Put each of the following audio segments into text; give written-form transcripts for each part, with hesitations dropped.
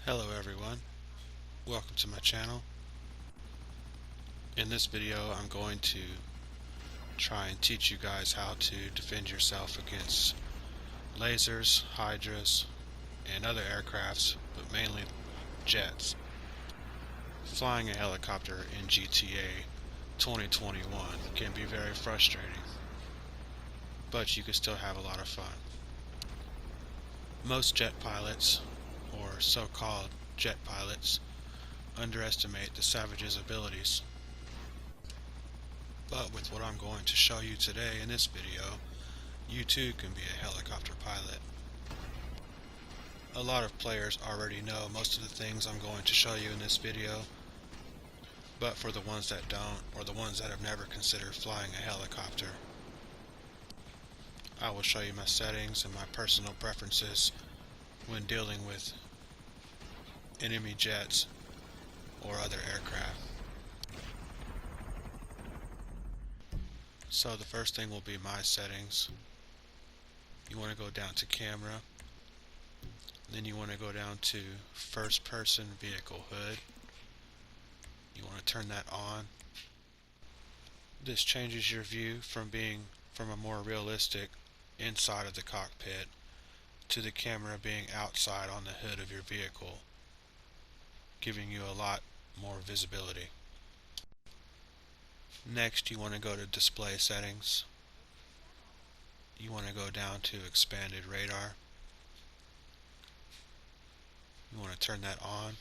Hello everyone, welcome to my channel. In this video I'm going to try and teach you guys how to defend yourself against lasers, hydras, and other aircrafts, but mainly jets. Flying a helicopter in GTA 2021 can be very frustrating, but you can still have a lot of fun. Most jet pilots, or so-called jet pilots, underestimate the Savage's abilities. But with what I'm going to show you today in this video, you too can be a helicopter pilot. A lot of players already know most of the things I'm going to show you in this video, but for the ones that don't, or the ones that have never considered flying a helicopter, I will show you my settings and my personal preferences when dealing with enemy jets or other aircraft. So the first thing will be my settings. You want to go down to camera, then you want to go down to first person vehicle hood. You want to turn that on. This changes your view from being from a more realistic inside of the cockpit to the camera being outside on the hood of your vehicle, giving you a lot more visibility. Next, you want to go to display settings. You want to go down to expanded radar. You want to turn that on.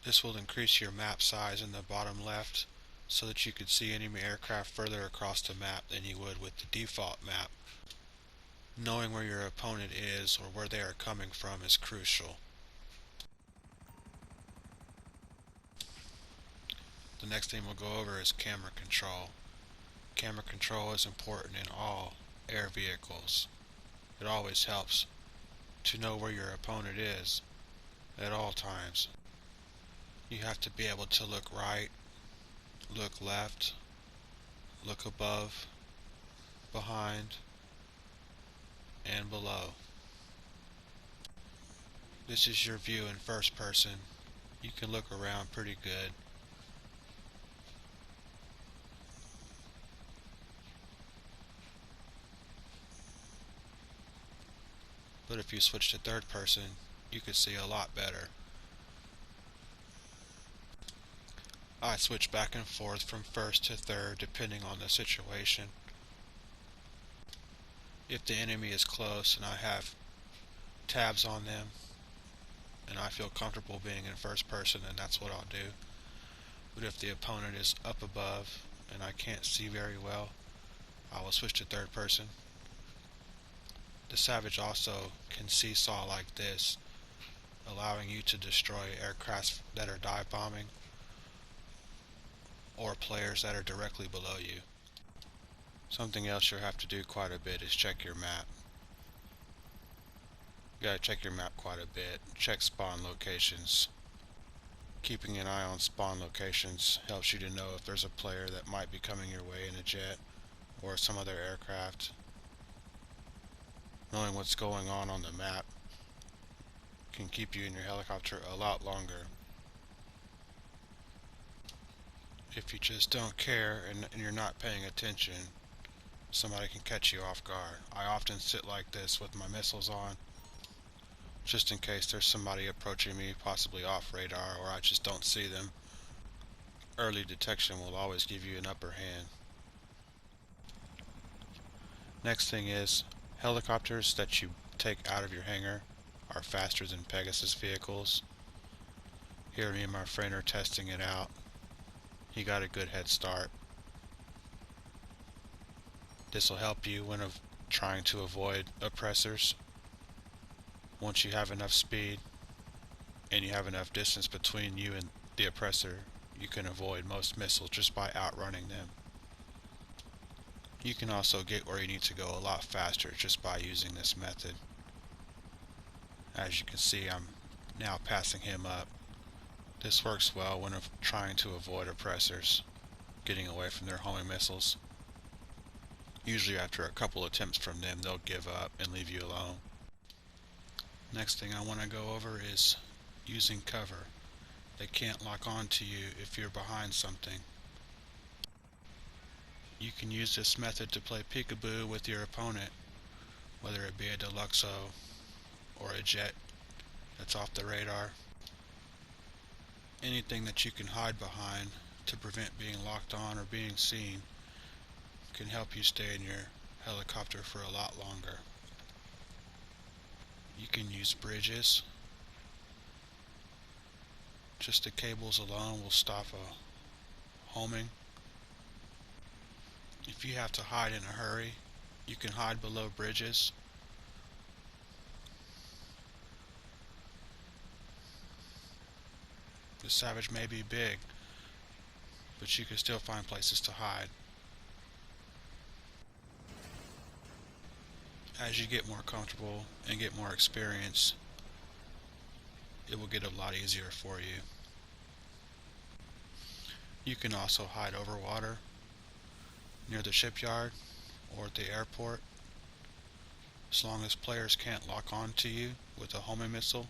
This will increase your map size in the bottom left so that you can see enemy aircraft further across the map than you would with the default map. Knowing where your opponent is or where they are coming from is crucial. The next thing we'll go over is camera control. Camera control is important in all air vehicles. It always helps to know where your opponent is at all times. You have to be able to look right, look left, look above, behind, and below. This is your view in first person. You can look around pretty good. But if you switch to third person, you can see a lot better. I switch back and forth from first to third depending on the situation. If the enemy is close and I have tabs on them and I feel comfortable being in first person, then that's what I'll do. But if the opponent is up above and I can't see very well, I will switch to third person. The Savage also can seesaw like this, allowing you to destroy aircraft that are dive bombing or players that are directly below you. Something else you'll have to do quite a bit is check your map. You gotta check your map quite a bit. Check spawn locations. Keeping an eye on spawn locations helps you to know if there's a player that might be coming your way in a jet or some other aircraft. Knowing what's going on the map can keep you in your helicopter a lot longer. If you just don't care and you're not paying attention, somebody can catch you off guard. I often sit like this with my missiles on, just in case there's somebody approaching me, possibly off radar, or I just don't see them. Early detection will always give you an upper hand. Next thing is, helicopters that you take out of your hangar are faster than Pegasus vehicles. Here me and my friend are testing it out. He got a good head start. This will help you when trying to avoid oppressors. Once you have enough speed and you have enough distance between you and the oppressor, you can avoid most missiles just by outrunning them. You can also get where you need to go a lot faster just by using this method. As you can see, I'm now passing him up. This works well when trying to avoid oppressors, getting away from their homing missiles. Usually after a couple attempts from them, they'll give up and leave you alone. Next thing I want to go over is using cover. They can't lock on to you if you're behind something. You can use this method to play peekaboo with your opponent, whether it be a Deluxo or a jet that's off the radar. Anything that you can hide behind to prevent being locked on or being seen can help you stay in your helicopter for a lot longer. You can use bridges. Just the cables alone will stop a homing. If you have to hide in a hurry, you can hide below bridges. The Savage may be big, but you can still find places to hide. As you get more comfortable and get more experience, it will get a lot easier for you. You can also hide over water, near the shipyard, or at the airport. As long as players can't lock on to you with a homing missile,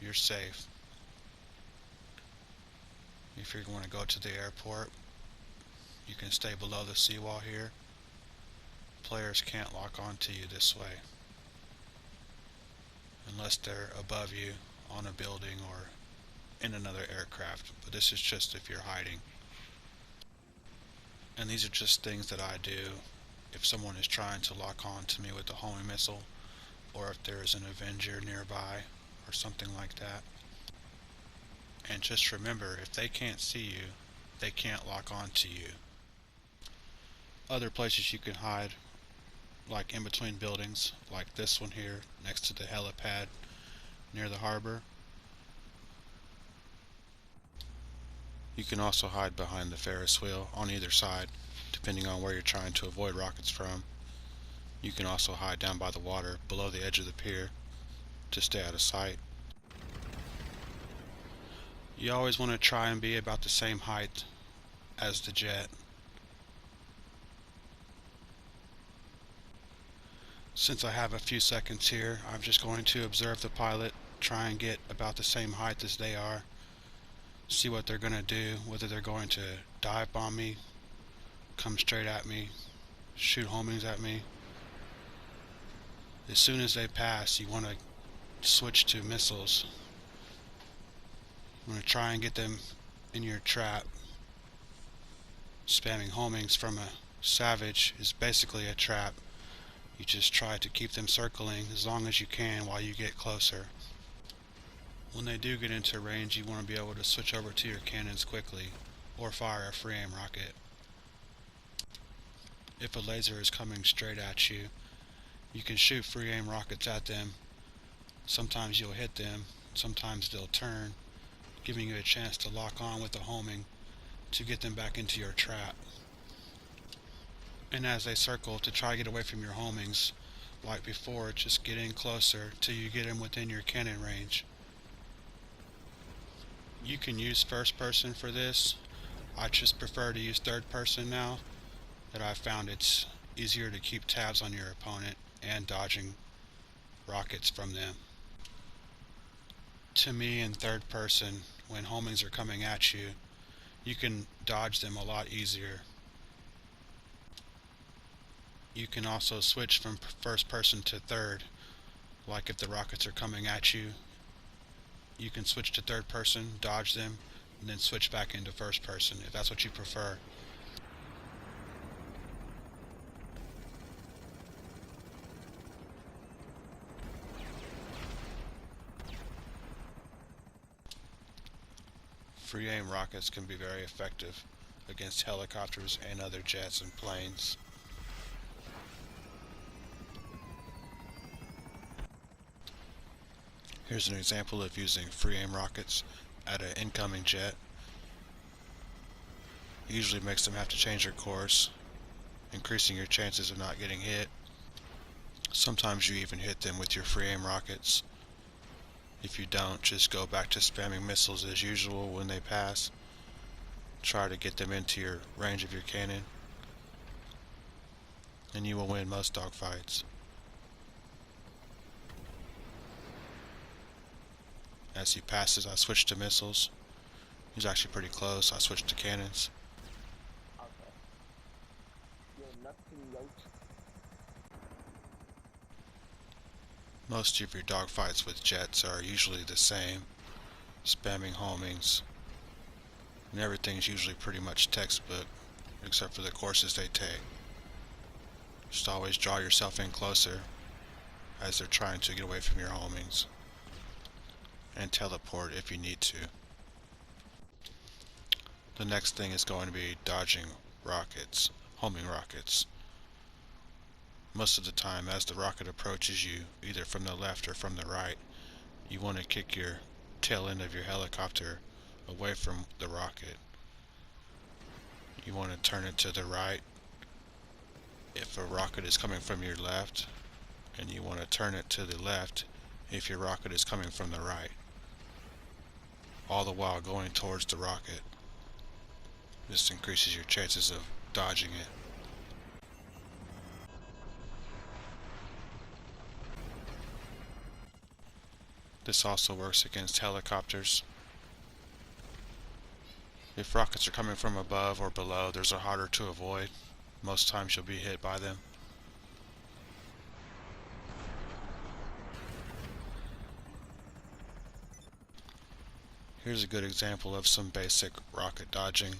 you're safe. If you're going to go to the airport, you can stay below the seawall here. Players can't lock on to you this way, unless they're above you on a building or in another aircraft, but this is just if you're hiding. And these are just things that I do if someone is trying to lock on to me with a homing missile, or if there is an Avenger nearby or something like that. And just remember, if they can't see you, they can't lock on to you. Other places you can hide, like in between buildings, like this one here next to the helipad near the harbor. You can also hide behind the Ferris wheel on either side, depending on where you're trying to avoid rockets from. You can also hide down by the water below the edge of the pier to stay out of sight. You always want to try and be about the same height as the jet. Since I have a few seconds here, I'm just going to observe the pilot, try and get about the same height as they are, see what they're going to do, whether they're going to dive bomb me, come straight at me, shoot homings at me. As soon as they pass, you want to switch to missiles. You want to try and get them in your trap. Spamming homings from a Savage is basically a trap. You just try to keep them circling as long as you can while you get closer. When they do get into range, you want to be able to switch over to your cannons quickly, or fire a free aim rocket. If a laser is coming straight at you, you can shoot free aim rockets at them. Sometimes you'll hit them, sometimes they'll turn, giving you a chance to lock on with the homing to get them back into your trap. And as they circle, to try to get away from your homings, like before, just get in closer till you get them within your cannon range. You can use first person for this. I just prefer to use third person now that I've found it's easier to keep tabs on your opponent and dodging rockets from them. To me, in third person, when homings are coming at you, you can dodge them a lot easier. You can also switch from first person to third, like if the rockets are coming at you, you can switch to third person, dodge them, and then switch back into first person if that's what you prefer. Free aim rockets can be very effective against helicopters and other jets and planes. Here's an example of using free aim rockets at an incoming jet. It usually makes them have to change their course, increasing your chances of not getting hit. Sometimes you even hit them with your free aim rockets. If you don't, just go back to spamming missiles as usual when they pass. Try to get them into your range of your cannon, and you will win most dogfights. As he passes, I switch to missiles. He's actually pretty close. I switch to cannons. Okay. Yo, NUTSON-YOCHlN. Most of your dogfights with jets are usually the same. Spamming homings. And everything's usually pretty much textbook, except for the courses they take. Just always draw yourself in closer as they're trying to get away from your homings. And teleport if you need to. The next thing is going to be dodging rockets, homing rockets. Most of the time as the rocket approaches you, either from the left or from the right, you want to kick your tail end of your helicopter away from the rocket. You want to turn it to the right if a rocket is coming from your left, and you want to turn it to the left if your rocket is coming from the right, all the while going towards the rocket. This increases your chances of dodging it. This also works against helicopters. If rockets are coming from above or below, those are harder to avoid. Most times you'll be hit by them. Here's a good example of some basic rocket dodging.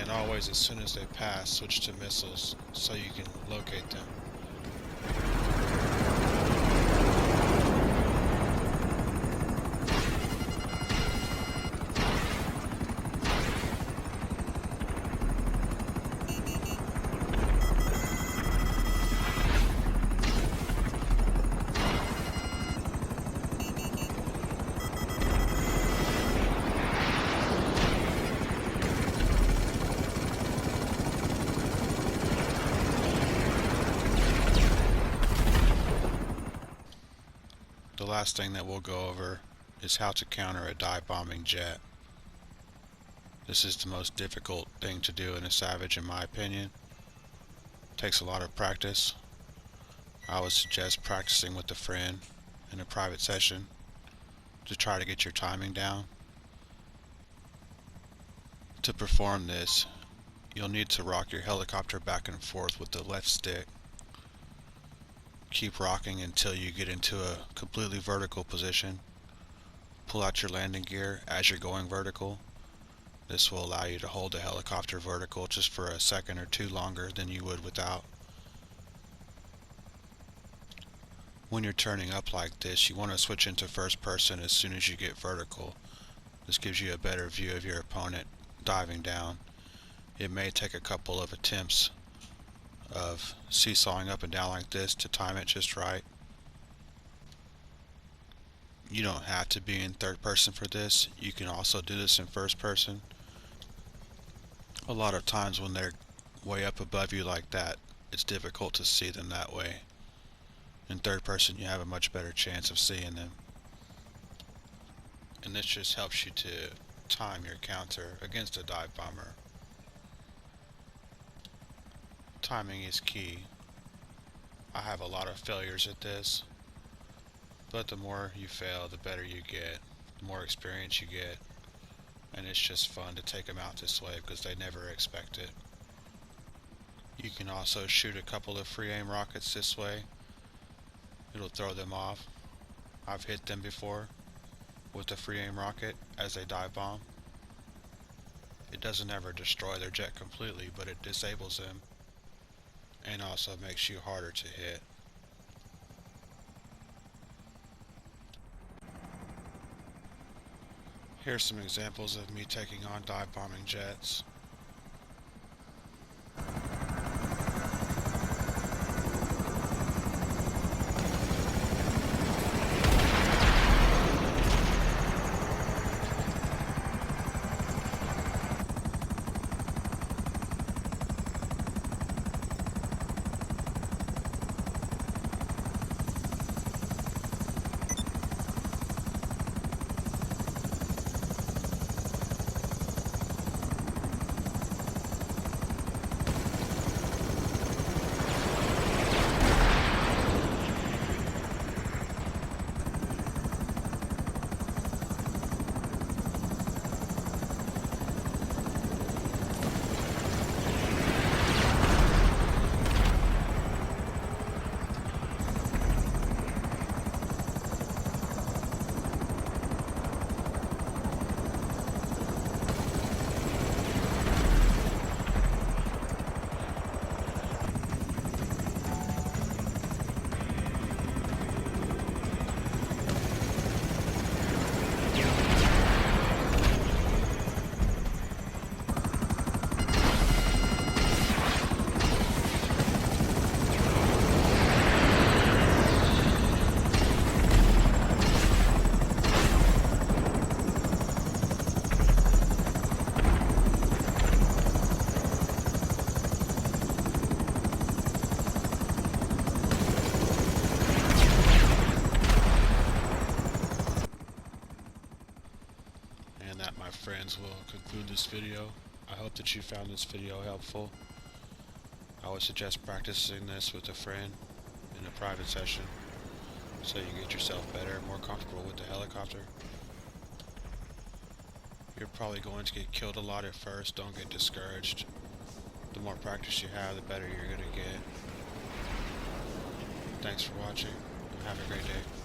Always, as soon as they pass, switch to missiles so you can locate them. The last thing that we'll go over is how to counter a dive-bombing jet. This is the most difficult thing to do in a Savage, in my opinion. It takes a lot of practice. I would suggest practicing with a friend in a private session to try to get your timing down. To perform this, you'll need to rock your helicopter back and forth with the left stick. Keep rocking until you get into a completely vertical position. Pull out your landing gear as you're going vertical. This will allow you to hold the helicopter vertical just for a second or two longer than you would without. When you're turning up like this, you want to switch into first person as soon as you get vertical. This gives you a better view of your opponent diving down. It may take a couple of attempts of seesawing up and down like this to time it just right. You don't have to be in third person for this. You can also do this in first person. A lot of times when they're way up above you like that, it's difficult to see them that way. In third person you have a much better chance of seeing them. And this just helps you to time your counter against a dive bomber. Timing is key. I have a lot of failures at this, but the more you fail, the better you get, the more experience you get, and it's just fun to take them out this way because they never expect it. You can also shoot a couple of free aim rockets this way. It'll throw them off. I've hit them before with a free aim rocket as they dive bomb. It doesn't ever destroy their jet completely, but it disables them and also makes you harder to hit. Here's some examples of me taking on dive bombing jets. video. I hope that you found this video helpful. I would suggest practicing this with a friend in a private session so you get yourself better and more comfortable with the helicopter. You're probably going to get killed a lot at first. Don't get discouraged. The more practice you have, the better you're going to get. Thanks for watching, and have a great day.